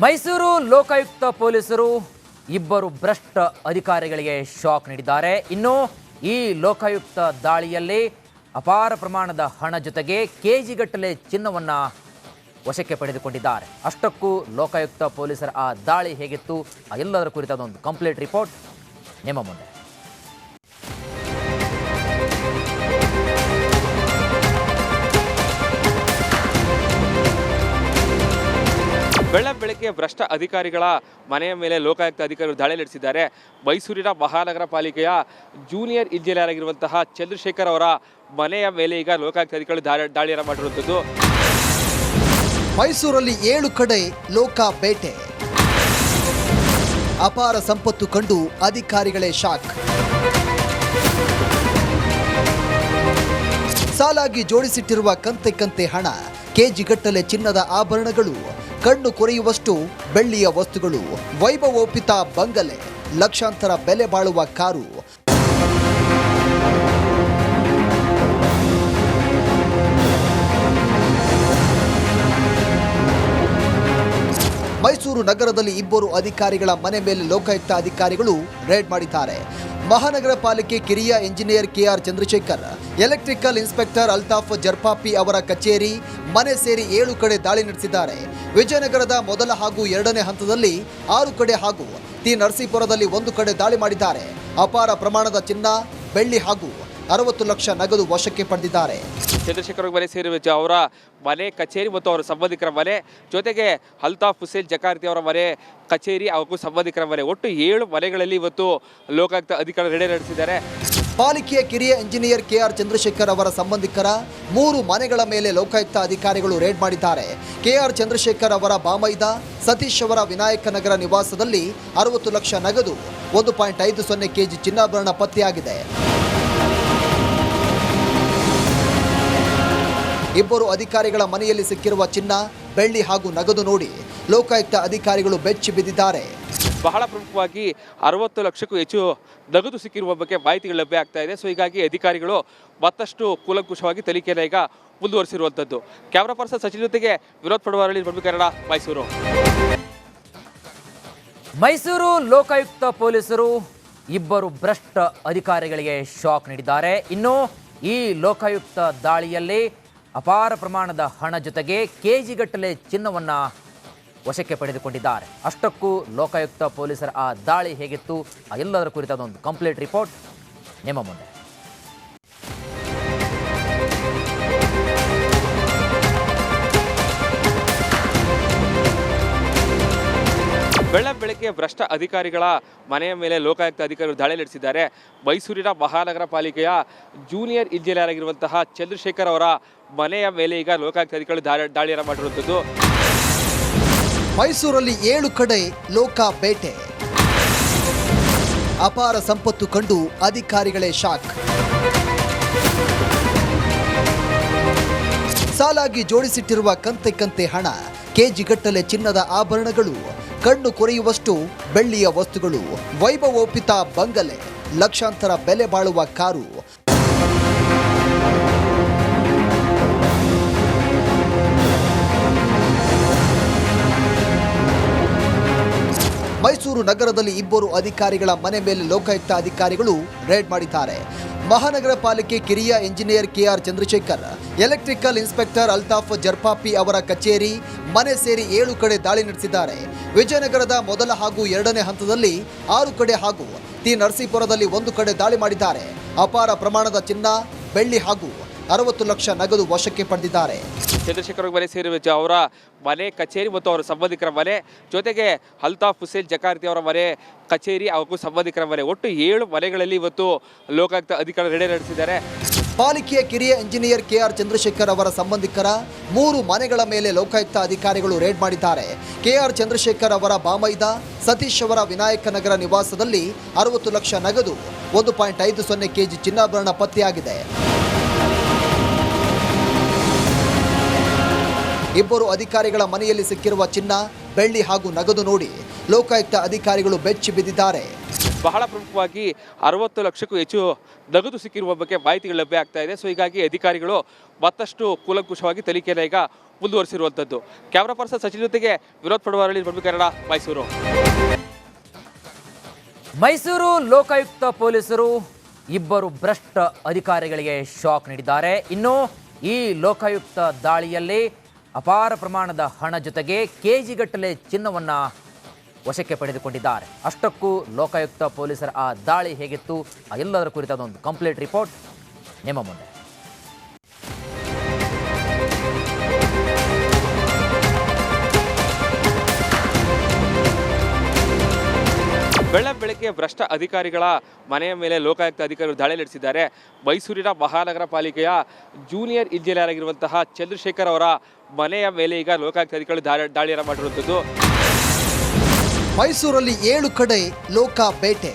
ಮೈಸೂರು ಲೋಕಾಯುಕ್ತ ಪೊಲೀಸರು ಇಬ್ಬರು ಭ್ರಷ್ಟ ಅಧಿಕಾರಿಗಳಿಗೆ ಶಾಕ್ ನೀಡಿದ್ದಾರೆ. ಇನ್ನು ಈ ಲೋಕಾಯುಕ್ತ ದಾಳಿಯಲ್ಲಿ ಅಪಾರ ಪ್ರಮಾಣದ ಹಣ ಜೊತೆಗೆ ಕೆಜಿಗಟ್ಟಲೆ ಚಿನ್ನವನ್ನು ವಶಕ್ಕೆ ಪಡೆದುಕೊಂಡಿದ್ದಾರೆ. ಅಷ್ಟಕ್ಕೂ ಲೋಕಾಯುಕ್ತ ಪೊಲೀಸರ ಆ ದಾಳಿ ಹೇಗಿತ್ತು ಆ ಎಲ್ಲದರ ಕುರಿತಾದ ಒಂದು ಕಂಪ್ಲೀಟ್ ರಿಪೋರ್ಟ್ ನಿಮ್ಮ ಮುಂದೆ. ಬೆಳಗ್ಗೆ ಭ್ರಷ್ಟ ಅಧಿಕಾರಿಗಳ ಮನೆಯ ಮೇಲೆ ಲೋಕಾಯುಕ್ತ ಅಧಿಕಾರಿಗಳು ದಾಳಿ ನಡೆಸಿದ್ದಾರೆ. ಮೈಸೂರಿನ ಮಹಾನಗರ ಪಾಲಿಕೆಯ ಜೂನಿಯರ್ ಇಂಜಿನಿಯರ್ ಆಗಿರುವಂತಹ ಚಂದ್ರಶೇಖರ್ ಅವರ ಮನೆಯ ಮೇಲೆ ಈಗ ಲೋಕಾಯುಕ್ತ ಅಧಿಕಾರಿಗಳು ದಾಳಿಯನ್ನು ಮಾಡಿರುವಂಥದ್ದು. ಮೈಸೂರಲ್ಲಿ 7 ಕಡೆ ಲೋಕ ಬೇಟೆ, ಅಪಾರ ಸಂಪತ್ತು ಕಂಡು ಅಧಿಕಾರಿಗಳೇ ಶಾಕ್. ಸಾಲಾಗಿ ಜೋಡಿಸಿಟ್ಟಿರುವ ಕಂತೆ ಹಣ, ಕೆಜಿಗಟ್ಟಲೆ ಚಿನ್ನದ ಆಭರಣಗಳು, ಕಣ್ಣು ಕೊರೆಯುವಷ್ಟು ಬೆಳ್ಳಿಯ ವಸ್ತುಗಳು, ವೈಭವೋಪಿತ ಬಂಗಲೆ, ಲಕ್ಷಾಂತರ ಬೆಲೆ ಬಾಳುವ ಕಾರು. ಮೈಸೂರು ನಗರದಲ್ಲಿ ಇಬ್ಬರು ಅಧಿಕಾರಿಗಳ ಮನೆ ಮೇಲೆ ಲೋಕಾಯುಕ್ತ ಅಧಿಕಾರಿಗಳು ರೇಡ್ ಮಾಡಿದ್ದಾರೆ. ಮಹಾನಗರ ಪಾಲಿಕೆ ಕಿರಿಯ engineer K R Chandrashekhar, electrical inspector Altaf ಜರ್ಪಾಪಿ ಅವರ ಕಚೇರಿ, ಮನೆ ಸೇರಿ 7 ಕಡೆ ದಾಳಿ ನಡೆಸಿದ್ದಾರೆ. ವಿಜಯನಗರದ ಮೊದಲ ಹಾಗೂ 2ನೇ ಹಂತದಲ್ಲಿ 6 ಕಡೆ ಹಾಗೂ ಟಿ ನರಸೀಪುರದಲ್ಲಿ 1 ಕಡೆ ದಾಳಿ ಮಾಡಿದ್ದಾರೆ. ಅಪಾರ ಪ್ರಮಾಣದ ಚಿನ್ನ, ಬೆಳ್ಳಿ ಹಾಗೂ 60 ಲಕ್ಷ ನಗದು ವಶಕ್ಕೆ ಪಡೆದಿದ್ದಾರೆ. ಚಂದ್ರಶೇಖರ್ ಮನೆ ಸೇರಿರುವ ಅವರ ಮನೆ, ಕಚೇರಿ ಮತ್ತು ಅವರ ಸಂಬಂಧಿಕರ ಮನೆ, ಜೊತೆಗೆ ಅಲ್ತಾಫ್ ಹುಸೇನ್ ಜಕಾರ್ತಿ ಅವರ ಮನೆ, ಕಚೇರಿ ಹಾಗೂ ಸಂಬಂಧಿಕರ ಮನೆ, ಒಟ್ಟು 7 ಮನೆಗಳಲ್ಲಿ ಇವತ್ತು ಲೋಕಾಯುಕ್ತ ಅಧಿಕಾರಿಗಳು ರೇಡ್ ನಡೆಸಿದ್ದಾರೆ. ಪಾಲಿಕೆಯ ಕಿರಿಯ ಇಂಜಿನಿಯರ್ ಕೆಆರ್ ಚಂದ್ರಶೇಖರ್ ಅವರ ಸಂಬಂಧಿಕರ 3 ಮನೆಗಳ ಮೇಲೆ ಲೋಕಾಯುಕ್ತ ಅಧಿಕಾರಿಗಳು ರೇಡ್ ಮಾಡಿದ್ದಾರೆ. ಕೆಆರ್ ಚಂದ್ರಶೇಖರ್ ಅವರ ಬಾಮೈದ ಸತೀಶ್ ಅವರ ವಿನಾಯಕನಗರ ನಿವಾಸದಲ್ಲಿ 60 ಲಕ್ಷ ನಗದು, 1.50 ಕೆಜಿ ಚಿನ್ನಾಭರಣ ಪತ್ತೆಯಾಗಿದೆ. ಇಬ್ಬರು ಅಧಿಕಾರಿಗಳ ಮನೆಯಲ್ಲಿ ಸಿಕ್ಕಿರುವ ಚಿನ್ನ, ಬೆಳ್ಳಿ ಹಾಗೂ ನಗದು ನೋಡಿ ಲೋಕಾಯುಕ್ತ ಅಧಿಕಾರಿಗಳು ಬೆಚ್ಚಿ ಬಿದ್ದಿದ್ದಾರೆ. ಬಹಳ ಪ್ರಮುಖವಾಗಿ 60 ಲಕ್ಷಕ್ಕೂ ಹೆಚ್ಚು ನಗದು ಸಿಕ್ಕಿರುವ ಬಗ್ಗೆ ಮಾಹಿತಿಗಳು ಲಭ್ಯ ಆಗ್ತಾ ಇದೆ. ಸೊ ಹೀಗಾಗಿ ಅಧಿಕಾರಿಗಳು ಮತ್ತಷ್ಟು ಕೂಲಂಕುಷವಾಗಿ ತನಿಖೆಯನ್ನು ಈಗ ಮುಂದುವರಿಸಿರುವಂಥದ್ದು. ಕ್ಯಾಮರಾ ಪರ್ಸನ್ ಸಚಿನ್ ಜೊತೆಗೆ ವಿನೋದ್ ಪಡವಾರಳ್ಳಿ, ಕನ್ನಡ, ಮೈಸೂರು. ಮೈಸೂರು ಲೋಕಾಯುಕ್ತ ಪೊಲೀಸರು ಇಬ್ಬರು ಭ್ರಷ್ಟ ಅಧಿಕಾರಿಗಳಿಗೆ ಶಾಕ್ ನೀಡಿದ್ದಾರೆ. ಇನ್ನು ಈ ಲೋಕಾಯುಕ್ತ ದಾಳಿಯಲ್ಲಿ ಅಪಾರ ಪ್ರಮಾಣದ ಹಣ ಜೊತೆಗೆ ಕೆಜಿಗಟ್ಟಲೆ ಚಿನ್ನವನ್ನು ವಶಕ್ಕೆ ಪಡೆದುಕೊಂಡಿದ್ದಾರೆ. ಅಷ್ಟಕ್ಕೂ ಲೋಕಾಯುಕ್ತ ಪೊಲೀಸರ ಆ ದಾಳಿ ಹೇಗಿತ್ತು ಆ ಎಲ್ಲದರ ಕುರಿತಾದ ಒಂದು ಕಂಪ್ಲೀಟ್ ರಿಪೋರ್ಟ್ ನಿಮ್ಮ ಮುಂದೆ. ಬೆಳಗ್ಗೆ ಭ್ರಷ್ಟ ಅಧಿಕಾರಿಗಳ ಮನೆಯ ಮೇಲೆ ಲೋಕಾಯುಕ್ತ ಅಧಿಕಾರಿಗಳು ದಾಳಿ ನಡೆಸಿದ್ದಾರೆ. ಮೈಸೂರಿನ ಮಹಾನಗರ ಪಾಲಿಕೆಯ ಜೂನಿಯರ್ ಇಂಜಿನಿಯರ್ ಆಗಿರುವಂತಹ ಚಂದ್ರಶೇಖರ್ ಅವರ ಮನೆಯ ಮೇಲೆ ಈಗ ಲೋಕಾಯುಕ್ತ ಅಧಿಕಾರಿಗಳು ದಾಳಿಯನ್ನು ಮಾಡಿರುವಂಥದ್ದು. ಮೈಸೂರಲ್ಲಿ 7 ಕಡೆ ಲೋಕ ಬೇಟೆ, ಅಪಾರ ಸಂಪತ್ತು ಕಂಡು ಅಧಿಕಾರಿಗಳೇ ಶಾಕ್. ಸಾಲಾಗಿ ಜೋಡಿಸಿಟ್ಟಿರುವ ಕಂತೆ ಹಣ, ಕೆಜಿಗಟ್ಟಲೆ ಚಿನ್ನದ ಆಭರಣಗಳು, ಕಣ್ಣು ಕೊರೆಯುವಷ್ಟು ಬೆಳ್ಳಿಯ ವಸ್ತುಗಳು, ವೈಭವೋಪಿತ ಬಂಗಲೆ, ಲಕ್ಷಾಂತರ ಬೆಲೆ ಬಾಳುವ ಕಾರು. ಮೈಸೂರು ನಗರದಲ್ಲಿ ಇಬ್ಬರು ಅಧಿಕಾರಿಗಳ ಮನೆ ಮೇಲೆ ಲೋಕಾಯುಕ್ತ ಅಧಿಕಾರಿಗಳು ರೇಡ್ ಮಾಡಿದ್ದಾರೆ. ಮಹಾನಗರ ಪಾಲಿಕೆ ಕಿರಿಯ engineer K R Chandrashekhar, electrical inspector Altaf ಜರ್ಪಾಪಿ ಅವರ ಕಚೇರಿ, ಮನೆ ಸೇರಿ 7 ಕಡೆ ದಾಳಿ ನಡೆಸಿದ್ದಾರೆ. ವಿಜಯನಗರದ ಮೊದಲ ಹಾಗೂ 2ನೇ ಹಂತದಲ್ಲಿ 6 ಕಡೆ ಹಾಗೂ ಟಿ ನರಸೀಪುರದಲ್ಲಿ 1 ಕಡೆ ದಾಳಿ ಮಾಡಿದ್ದಾರೆ. ಅಪಾರ ಪ್ರಮಾಣದ ಚಿನ್ನ, ಬೆಳ್ಳಿ ಹಾಗೂ 60 ಲಕ್ಷ ನಗದು ವಶಕ್ಕೆ ಪಡೆದಿದ್ದಾರೆ. ಚಂದ್ರಶೇಖರ್ ಮನೆ ಸೇರಿರುವ ಅವರ ಮನೆ, ಕಚೇರಿ ಮತ್ತು ಅವರ ಸಂಬಂಧಿಕರ ಮನೆ, ಜೊತೆಗೆ ಅಲ್ತಾಫ್ ಹುಸೇನ್ ಜಕಾರ್ತಿ ಅವರ ಮನೆ, ಕಚೇರಿ ಹಾಗೂ ಸಂಬಂಧಿಕರ ಮನೆ, ಒಟ್ಟು 7 ಮನೆಗಳಲ್ಲಿ ಇವತ್ತು ಲೋಕಾಯುಕ್ತ ಅಧಿಕಾರಿಗಳು ರೇಡ್ ನಡೆಸಿದ್ದಾರೆ. ಪಾಲಿಕೆಯ ಕಿರಿಯ ಇಂಜಿನಿಯರ್ ಕೆಆರ್ ಚಂದ್ರಶೇಖರ್ ಅವರ ಸಂಬಂಧಿಕರ 3 ಮನೆಗಳ ಮೇಲೆ ಲೋಕಾಯುಕ್ತ ಅಧಿಕಾರಿಗಳು ರೇಡ್ ಮಾಡಿದ್ದಾರೆ. ಕೆಆರ್ ಚಂದ್ರಶೇಖರ್ ಅವರ ಬಾಮೈದ ಸತೀಶ್ ಅವರ ವಿನಾಯಕನಗರ ನಿವಾಸದಲ್ಲಿ 60 ಲಕ್ಷ ನಗದು, 1.50 ಕೆಜಿ ಚಿನ್ನಾಭರಣ ಪತ್ತೆಯಾಗಿದೆ. ಇಬ್ಬರು ಅಧಿಕಾರಿಗಳ ಮನೆಯಲ್ಲಿ ಸಿಕ್ಕಿರುವ ಚಿನ್ನ, ಬೆಳ್ಳಿ ಹಾಗೂ ನಗದು ನೋಡಿ ಲೋಕಾಯುಕ್ತ ಅಧಿಕಾರಿಗಳು ಬೆಚ್ಚಿ ಬಿದ್ದಿದ್ದಾರೆ. ಬಹಳ ಪ್ರಮುಖವಾಗಿ 60 ಲಕ್ಷಕ್ಕೂ ಹೆಚ್ಚು ನಗದು ಸಿಕ್ಕಿರುವ ಬಗ್ಗೆ ಮಾಹಿತಿಗಳು ಲಭ್ಯ ಆಗ್ತಾ ಇದೆ. ಸೊ ಹೀಗಾಗಿ ಅಧಿಕಾರಿಗಳು ಮತ್ತಷ್ಟು ಕೂಲಂಕುಷವಾಗಿ ತನಿಖೆಯನ್ನು ಈಗ ಮುಂದುವರಿಸಿರುವಂಥದ್ದು. ಕ್ಯಾಮರಾ ಪರ್ಸನ್ ಸಚಿನ್ ಜೊತೆಗೆ ವಿನೋದ್ ಪಡವಾರಳ್ಳಿ, ಕನ್ನಡ, ಮೈಸೂರು. ಮೈಸೂರು ಲೋಕಾಯುಕ್ತ ಪೊಲೀಸರು ಇಬ್ಬರು ಭ್ರಷ್ಟ ಅಧಿಕಾರಿಗಳಿಗೆ ಶಾಕ್ ನೀಡಿದ್ದಾರೆ. ಇನ್ನು ಈ ಲೋಕಾಯುಕ್ತ ದಾಳಿಯಲ್ಲಿ ಅಪಾರ ಪ್ರಮಾಣದ ಹಣ ಜೊತೆಗೆ ಕೆಜಿಗಟ್ಟಲೆ ಚಿನ್ನವನ್ನು ವಶಕ್ಕೆ ಪಡೆದುಕೊಂಡಿದ್ದಾರೆ. ಅಷ್ಟಕ್ಕೂ ಲೋಕಾಯುಕ್ತ ಪೊಲೀಸರ ಆ ದಾಳಿ ಹೇಗಿತ್ತು, ಆ ಎಲ್ಲದರ ಕುರಿತಾದ ಒಂದು ಕಂಪ್ಲೀಟ್ ರಿಪೋರ್ಟ್ ನಿಮ್ಮ ಮುಂದೆ. ಬೆಳಗ್ಗೆ ಭ್ರಷ್ಟ ಅಧಿಕಾರಿಗಳ ಮನೆಯ ಮೇಲೆ ಲೋಕಾಯುಕ್ತ ಅಧಿಕಾರಿಗಳು ದಾಳಿ ನಡೆಸಿದ್ದಾರೆ. ಮೈಸೂರಿನ ಮಹಾನಗರ ಪಾಲಿಕೆಯ ಜೂನಿಯರ್ ಇಂಜಿನಿಯರ್ ಆಗಿರುವಂತಹ ಚಂದ್ರಶೇಖರ್ ಅವರ ಮನೆಯ ಮೇಲೆ ಈಗ ಲೋಕಾಯುಕ್ತ ಅಧಿಕಾರಿಗಳು ದಾಳಿಯನ್ನು ಮಾಡಿರುವಂಥದ್ದು. ಮೈಸೂರಲ್ಲಿ 7 ಕಡೆ ಲೋಕ ಬೇಟೆ,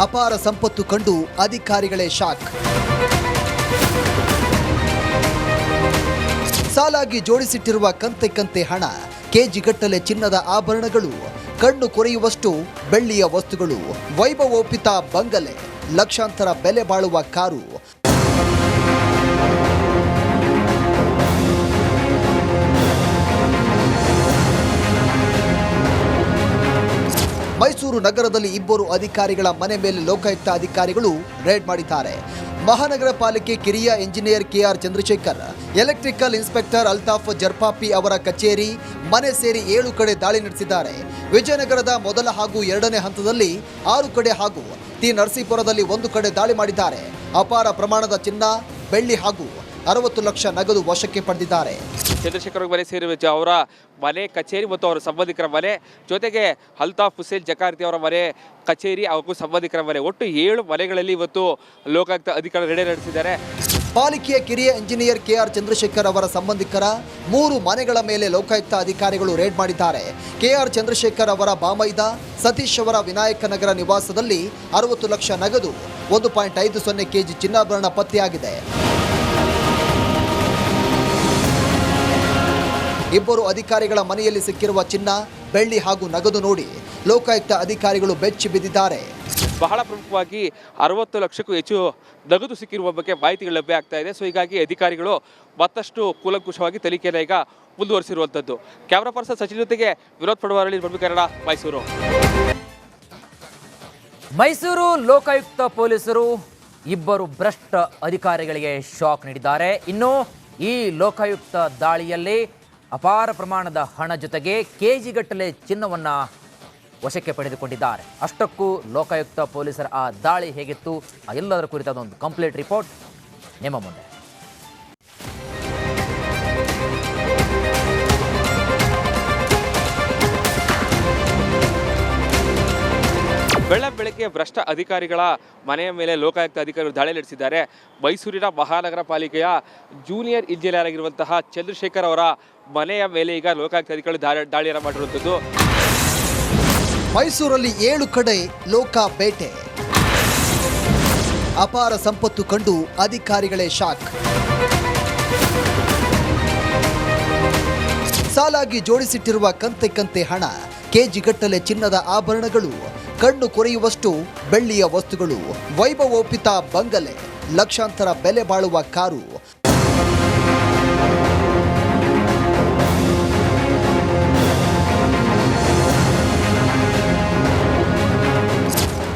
ಅಪಾರ ಸಂಪತ್ತು ಕಂಡು ಅಧಿಕಾರಿಗಳೇ ಶಾಕ್. ಸಾಲಾಗಿ ಜೋಡಿಸಿಟ್ಟಿರುವ ಕಂತೆ ಹಣ, ಕೆಜಿಗಟ್ಟಲೆ ಚಿನ್ನದ ಆಭರಣಗಳು, ಕಣ್ಣು ಕೊರೆಯುವಷ್ಟು ಬೆಳ್ಳಿಯ ವಸ್ತುಗಳು, ವೈಭವೋಪಿತ ಬಂಗಲೆ, ಲಕ್ಷಾಂತರ ಬೆಲೆ ಬಾಳುವ ಕಾರು. ಮೈಸೂರು ನಗರದಲ್ಲಿ ಇಬ್ಬರು ಅಧಿಕಾರಿಗಳ ಮನೆ ಮೇಲೆ ಲೋಕಾಯುಕ್ತ ಅಧಿಕಾರಿಗಳು ರೇಡ್ ಮಾಡಿದ್ದಾರೆ. ಮಹಾನಗರ ಪಾಲಿಕೆ ಕಿರಿಯ engineer K R Chandrashekhar, electrical inspector Altaf ಜರ್ಪಾಪಿ ಅವರ ಕಚೇರಿ, ಮನೆ ಸೇರಿ 7 ಕಡೆ ದಾಳಿ ನಡೆಸಿದ್ದಾರೆ. ವಿಜಯನಗರದ ಮೊದಲ ಹಾಗೂ 2ನೇ ಹಂತದಲ್ಲಿ 6 ಕಡೆ ಹಾಗೂ ಟಿ ನರಸೀಪುರದಲ್ಲಿ 1 ಕಡೆ ದಾಳಿ ಮಾಡಿದ್ದಾರೆ. ಅಪಾರ ಪ್ರಮಾಣದ ಚಿನ್ನ, ಬೆಳ್ಳಿ ಹಾಗೂ 60 ಲಕ್ಷ ನಗದು ವಶಕ್ಕೆ ಪಡೆದಿದ್ದಾರೆ. ಚಂದ್ರಶೇಖರ್ ಮನೆ ಸೇರಿರುವ ಅವರ ಮನೆ, ಕಚೇರಿ ಮತ್ತು ಅವರ ಸಂಬಂಧಿಕರ ಮನೆ, ಜೊತೆಗೆ ಅಲ್ತಾಫ್ ಹುಸೇನ್ ಜಕಾರ್ತಿ ಅವರ ಮನೆ, ಕಚೇರಿ ಹಾಗೂ ಸಂಬಂಧಿಕರ ಮನೆ, ಒಟ್ಟು 7 ಮನೆಗಳಲ್ಲಿ ಇವತ್ತು ಲೋಕಾಯುಕ್ತ ಅಧಿಕಾರಿಗಳು ರೇಡ್ ನಡೆಸಿದ್ದಾರೆ. ಪಾಲಿಕೆಯ ಕಿರಿಯ ಇಂಜಿನಿಯರ್ ಕೆಆರ್ ಚಂದ್ರಶೇಖರ್ ಅವರ ಸಂಬಂಧಿಕರ 3 ಮನೆಗಳ ಮೇಲೆ ಲೋಕಾಯುಕ್ತ ಅಧಿಕಾರಿಗಳು ರೇಡ್ ಮಾಡಿದ್ದಾರೆ. ಕೆಆರ್ ಚಂದ್ರಶೇಖರ್ ಅವರ ಬಾಮೈದ ಸತೀಶ್ ಅವರ ವಿನಾಯಕನಗರ ನಿವಾಸದಲ್ಲಿ 60 ಲಕ್ಷ ನಗದು, 1.50 ಕೆಜಿ ಚಿನ್ನಾಭರಣ ಪತ್ತೆಯಾಗಿದೆ. ಇಬ್ಬರು ಅಧಿಕಾರಿಗಳ ಮನೆಯಲ್ಲಿ ಸಿಕ್ಕಿರುವ ಚಿನ್ನ, ಬೆಳ್ಳಿ ಹಾಗೂ ನಗದು ನೋಡಿ ಲೋಕಾಯುಕ್ತ ಅಧಿಕಾರಿಗಳು ಬೆಚ್ಚಿ ಬಿದ್ದಿದ್ದಾರೆ. ಬಹಳ ಪ್ರಮುಖವಾಗಿ 60 ಲಕ್ಷಕ್ಕೂ ಹೆಚ್ಚು ನಗದು ಸಿಕ್ಕಿರುವ ಬಗ್ಗೆ ಮಾಹಿತಿಗಳು ಲಭ್ಯ ಆಗ್ತಾ ಇದೆ. ಸೊ ಹೀಗಾಗಿ ಅಧಿಕಾರಿಗಳು ಮತ್ತಷ್ಟು ಕೂಲಂಕುಷವಾಗಿ ತನಿಖೆಯನ್ನು ಈಗ ಮುಂದುವರಿಸಿರುವಂಥದ್ದು. ಕ್ಯಾಮರಾ ಪರ್ಸನ್ ಸಚಿನ್ ಜೊತೆಗೆ ವಿನೋದ್ ಪಡವಾರಳ್ಳಿ, ಕನ್ನಡ, ಮೈಸೂರು. ಮೈಸೂರು ಲೋಕಾಯುಕ್ತ ಪೊಲೀಸರು ಇಬ್ಬರು ಭ್ರಷ್ಟ ಅಧಿಕಾರಿಗಳಿಗೆ ಶಾಕ್ ನೀಡಿದ್ದಾರೆ. ಇನ್ನು ಈ ಲೋಕಾಯುಕ್ತ ದಾಳಿಯಲ್ಲಿ ಅಪಾರ ಪ್ರಮಾಣದ ಹಣ ಜೊತೆಗೆ ಕೆಜಿಗಟ್ಟಲೆ ಚಿನ್ನವನ್ನು ವಶಕ್ಕೆ ಪಡೆದುಕೊಂಡಿದ್ದಾರೆ. ಅಷ್ಟಕ್ಕೂ ಲೋಕಾಯುಕ್ತ ಪೊಲೀಸರ ಆ ದಾಳಿ ಹೇಗಿತ್ತು, ಆ ಎಲ್ಲದರ ಕುರಿತಾದ ಒಂದು ಕಂಪ್ಲೀಟ್ ರಿಪೋರ್ಟ್ ನಿಮ್ಮ ಮುಂದೆ. ಬೆಳಗ್ಗೆ ಭ್ರಷ್ಟ ಅಧಿಕಾರಿಗಳ ಮನೆಯ ಮೇಲೆ ಲೋಕಾಯುಕ್ತ ಅಧಿಕಾರಿಗಳು ದಾಳಿ ನಡೆಸಿದ್ದಾರೆ. ಮೈಸೂರಿನ ಮಹಾನಗರ ಪಾಲಿಕೆಯ ಜೂನಿಯರ್ ಇಂಜಿನಿಯರ್ ಆಗಿರುವಂತಹ ಚಂದ್ರಶೇಖರ್ ಅವರ ಮನೆಯ ಮೇಲೆ ಈಗ ಲೋಕಾಯುಕ್ತ ಅಧಿಕಾರಿಗಳು ದಾಳಿಯನ್ನು ಮಾಡಿರುವಂಥದ್ದು. ಮೈಸೂರಲ್ಲಿ 7 ಕಡೆ ಲೋಕ ಬೇಟೆ, ಅಪಾರ ಸಂಪತ್ತು ಕಂಡು ಅಧಿಕಾರಿಗಳೇ ಶಾಕ್. ಸಾಲಾಗಿ ಜೋಡಿಸಿಟ್ಟಿರುವ ಕಂತೆ ಹಣ, ಕೆಜಿಗಟ್ಟಲೆ ಚಿನ್ನದ ಆಭರಣಗಳು, ಕಣ್ಣು ಕೊರೆಯುವಷ್ಟು ಬೆಳ್ಳಿಯ ವಸ್ತುಗಳು, ವೈಭವೋಪಿತ ಬಂಗಲೆ, ಲಕ್ಷಾಂತರ ಬೆಲೆ ಬಾಳುವ ಕಾರು.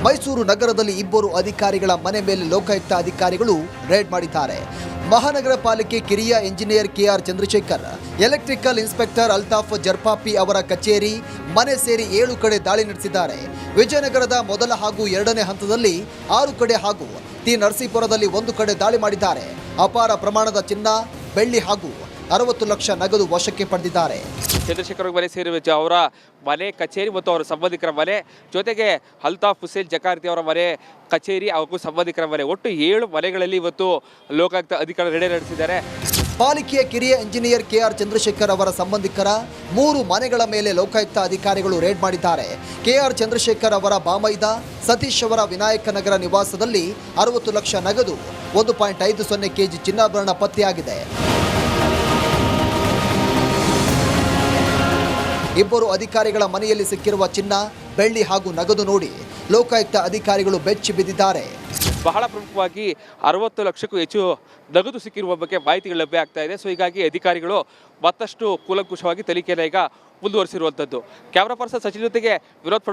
ಮೈಸೂರು ನಗರದಲ್ಲಿ ಇಬ್ಬರು ಅಧಿಕಾರಿಗಳ ಮನೆ ಮೇಲೆ ಲೋಕಾಯುಕ್ತ ಅಧಿಕಾರಿಗಳು ರೇಡ್ ಮಾಡಿದ್ದಾರೆ. ಮಹಾನಗರ ಪಾಲಿಕೆ ಕಿರಿಯ engineer K R Chandrashekhar, electrical inspector Altaf ಜರ್ಪಾಪಿ ಅವರ ಕಚೇರಿ, ಮನೆ ಸೇರಿ 7 ಕಡೆ ದಾಳಿ ನಡೆಸಿದ್ದಾರೆ. ವಿಜಯನಗರದ ಮೊದಲ ಹಾಗೂ 2ನೇ ಹಂತದಲ್ಲಿ 6 ಕಡೆ ಹಾಗೂ ಟಿ ನರಸೀಪುರದಲ್ಲಿ 1 ಕಡೆ ದಾಳಿ ಮಾಡಿದ್ದಾರೆ. ಅಪಾರ ಪ್ರಮಾಣದ ಚಿನ್ನ, ಬೆಳ್ಳಿ ಹಾಗೂ 60 ಲಕ್ಷ ನಗದು ವಶಕ್ಕೆ ಪಡೆದಿದ್ದಾರೆ. ಚಂದ್ರಶೇಖರ್ ಮನೆ ಸೇರಿರುವ ಅವರ ಮನೆ, ಕಚೇರಿ ಮತ್ತು ಅವರ ಸಂಬಂಧಿಕರ ಮನೆ, ಜೊತೆಗೆ ಅಲ್ತಾಫ್ ಹುಸೇನ್ ಜಕಾರ್ತಿ ಅವರ ಮನೆ, ಕಚೇರಿ ಹಾಗೂ ಸಂಬಂಧಿಕರ ಮನೆ, ಒಟ್ಟು 7 ಮನೆಗಳಲ್ಲಿ ಇವತ್ತು ಲೋಕಾಯುಕ್ತ ಅಧಿಕಾರಿಗಳು ರೇಡ್ ನಡೆಸಿದ್ದಾರೆ. ಪಾಲಿಕೆಯ ಕಿರಿಯ ಇಂಜಿನಿಯರ್ ಕೆಆರ್ ಚಂದ್ರಶೇಖರ್ ಅವರ ಸಂಬಂಧಿಕರ 3 ಮನೆಗಳ ಮೇಲೆ ಲೋಕಾಯುಕ್ತ ಅಧಿಕಾರಿಗಳು ರೇಡ್ ಮಾಡಿದ್ದಾರೆ. ಕೆಆರ್ ಚಂದ್ರಶೇಖರ್ ಅವರ ಬಾಮೈದ ಸತೀಶ್ ಅವರ ವಿನಾಯಕನಗರ ನಿವಾಸದಲ್ಲಿ 60 ಲಕ್ಷ ನಗದು, 1.50 ಕೆಜಿ ಚಿನ್ನಾಭರಣ ಪತ್ತೆಯಾಗಿದೆ. ಇಬ್ಬರು ಅಧಿಕಾರಿಗಳ ಮನೆಯಲ್ಲಿ ಸಿಕ್ಕಿರುವ ಚಿನ್ನ, ಬೆಳ್ಳಿ ಹಾಗೂ ನಗದು ನೋಡಿ ಲೋಕಾಯುಕ್ತ ಅಧಿಕಾರಿಗಳು ಬೆಚ್ಚಿ ಬಿದ್ದಿದ್ದಾರೆ. ಬಹಳ ಪ್ರಮುಖವಾಗಿ 60 ಲಕ್ಷಕ್ಕೂ ಹೆಚ್ಚು ನಗದು ಸಿಕ್ಕಿರುವ ಬಗ್ಗೆ ಮಾಹಿತಿಗಳು ಲಭ್ಯ ಆಗ್ತಾ ಇದೆ. ಸೊ ಹೀಗಾಗಿ ಅಧಿಕಾರಿಗಳು ಮತ್ತಷ್ಟು ಕೂಲಂಕುಷವಾಗಿ ತನಿಖೆಯನ್ನು ಈಗ ಮುಂದುವರಿಸಿರುವಂಥದ್ದು. ಕ್ಯಾಮರಾ ಪರ್ಸನ್ ಸಚಿನ್ ಜೊತೆಗೆ ವಿನೋದ್